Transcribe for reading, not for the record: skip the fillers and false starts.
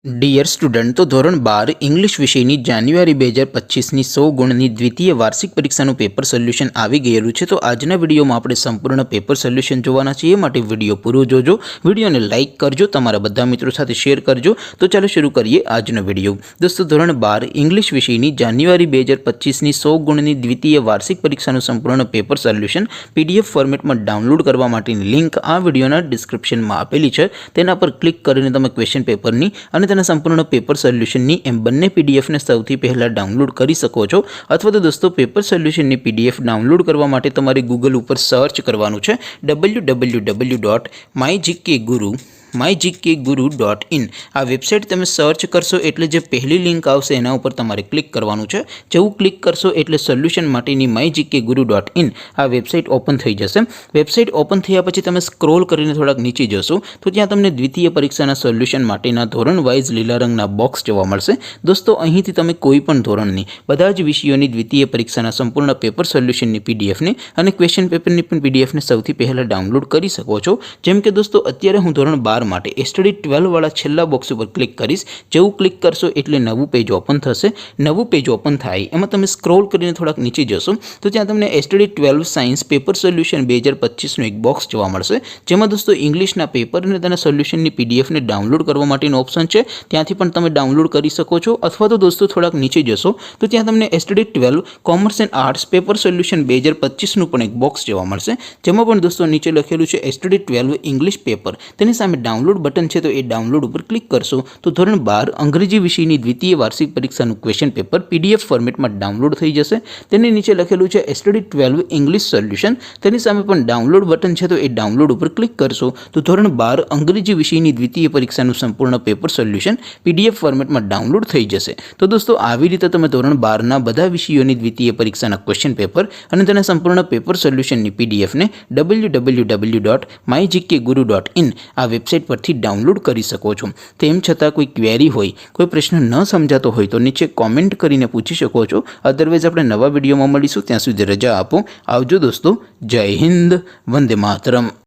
Dear student, તો ધોરણ 12 English વિષયની જાન્યુઆરી 2025ની 100 ગુણની દ્વિતીય વાર્ષિક પરીક્ષાનું પેપર સોલ્યુશન આવી ગયેલું છે। તો આજના વિડીયોમાં આપણે સંપૂર્ણ પેપર સોલ્યુશન જોવાના છીએ। એ માટે વિડીયો પૂરો જોજો, વિડીયોને લાઇક કરજો, તમારા બધા મિત્રો સાથે શેર કરજો। તો ચાલો શરૂ કરીએ આજનો વિડીયો। દોસ્તો, ધોરણ 12 ઇંગ્લિશ વિષયની જાન્યુઆરી 2025ની 100 ગુણની દ્વિતીય વાર્ષિક પરીક્ષાનું સંપૂર્ણ પેપર સોલ્યુશન પીડીએફ ફોર્મેટમાં ડાઉનલોડ કરવા માટેની લિંક આ વિડીયોના ડિસ્ક્રિપ્શનમાં આપેલી છે। તેના પર ક્લિક કરીને તમે ક્વેશ્ચન પેપરની અને તેના સંપૂર્ણ પેપર સોલ્યુશનની એમ બંને પીડીએફને સૌથી પહેલાં ડાઉનલોડ કરી શકો છો। અથવા તો દોસ્તો, પેપર સોલ્યુશનની પીડીએફ ડાઉનલોડ કરવા માટે તમારે ગૂગલ ઉપર સર્ચ કરવાનું છે www.mygkguru.in। આ વેબસાઇટ તમે સર્ચ કરશો એટલે જે પહેલી લિંક આવશે એના ઉપર તમારે ક્લિક કરવાનું છે। જેવું ક્લિક કરશો એટલે સોલ્યુશન માટેની mygkguru.in આ વેબસાઇટ ઓપન થઈ જશે। વેબસાઇટ ઓપન થયા પછી તમે સ્ક્રોલ કરીને થોડાક નીચે જશો તો ત્યાં તમને દ્વિતીય પરીક્ષાના સોલ્યુશન માટેના ધોરણ વાઇઝ લીલા રંગના બોક્સ જોવા મળશે। દોસ્તો, અહીંથી તમે કોઈ પણ ધોરણની બધા જ વિષયોની દ્વિતીય પરીક્ષાના સંપૂર્ણ પેપર સોલ્યુશનની પીડીએફને અને ક્વેશ્ચન પેપરની પણ પીડીએફને સૌથી પહેલાં ડાઉનલોડ કરી શકો છો। જેમ કે દોસ્તો, અત્યારે હું ધોરણ 12 માટે સ્ટડી 12 વાળા છેલ્લા બોક્સ ઉપર ક્લિક કરીશ। જેવું ક્લિક કરશો એટલે નવું પેજ ઓપન થશે। નવું પેજ ઓપન થાય એમાં તમે સ્ક્રોલ કરીને થોડાક નીચે જશો તો ત્યાં તમને સ્ટડી 12 સાયન્સ પેપર સોલ્યુશન 2025નું એક બોક્સ જોવા મળશે। જેમાં દોસ્તો ઇંગ્લિશના પેપર અને તેના સોલ્યુશનની પીડીએફને ડાઉનલોડ કરવા માટેનો ઓપ્શન છે, ત્યાંથી પણ તમે ડાઉનલોડ કરી શકો છો। અથવા તો દોસ્તો થોડાક નીચે જશો તો ત્યાં તમને study 12 commerce and arts paper solution 2025નું પણ એક બોક્સ જોવા મળશે। જેમાં પણ દોસ્તો નીચે લખેલું છે સ્ટડી 12 ઇંગ્લિશ પેપર, તેની સામે ડાઉનલોડ બટન છે, તો એ ડાઉનલોડ ઉપર ક્લિક કરશો તો ધોરણ 12 અંગ્રેજી વિષયની દ્વિતીય વાર્ષિક પરીક્ષાનું ક્વેશ્ચન પેપર પીડીએફ ફોર્મેટમાં ડાઉનલોડ થઈ જશે। તેની નીચે લખેલું છે સ્ટડી 12 ઇંગ્લિશ સોલ્યુશન, તેની સામે પણ ડાઉનલોડ બટન છે, તો એ ડાઉનલોડ ઉપર ક્લિક કરશો તો ધોરણ 12 અંગ્રેજી વિષયની દ્વિતીય પરીક્ષાનું સંપૂર્ણ પેપર સોલ્યુશન પીડીએફ ફોર્મેટમાં ડાઉનલોડ થઈ જશે। તો દોસ્તો, આવી રીતે તમે ધોરણ 12ના બધા વિષયોની દ્વિતીય પરીક્ષાના ક્વેશ્ચન પેપર અને તેના સંપૂર્ણ પેપર સોલ્યુશનની પીડીએફને www.mygkguru.in આ વેબસાઇટ પરથી ડાઉનલોડ કરી શકો છો। તેમ છતાં કોઈ ક્વેરી હોય, કોઈ પ્રશ્ન ન સમજાતો હોય તો નીચે કોમેન્ટ કરીને પૂછી શકો છો। અધરવાઇઝ આપણે નવા વિડીયોમાં મળીશું, ત્યાં સુધી રજા આપો। આવજો દોસ્તો, જય હિન્દ, વંદે માતરમ।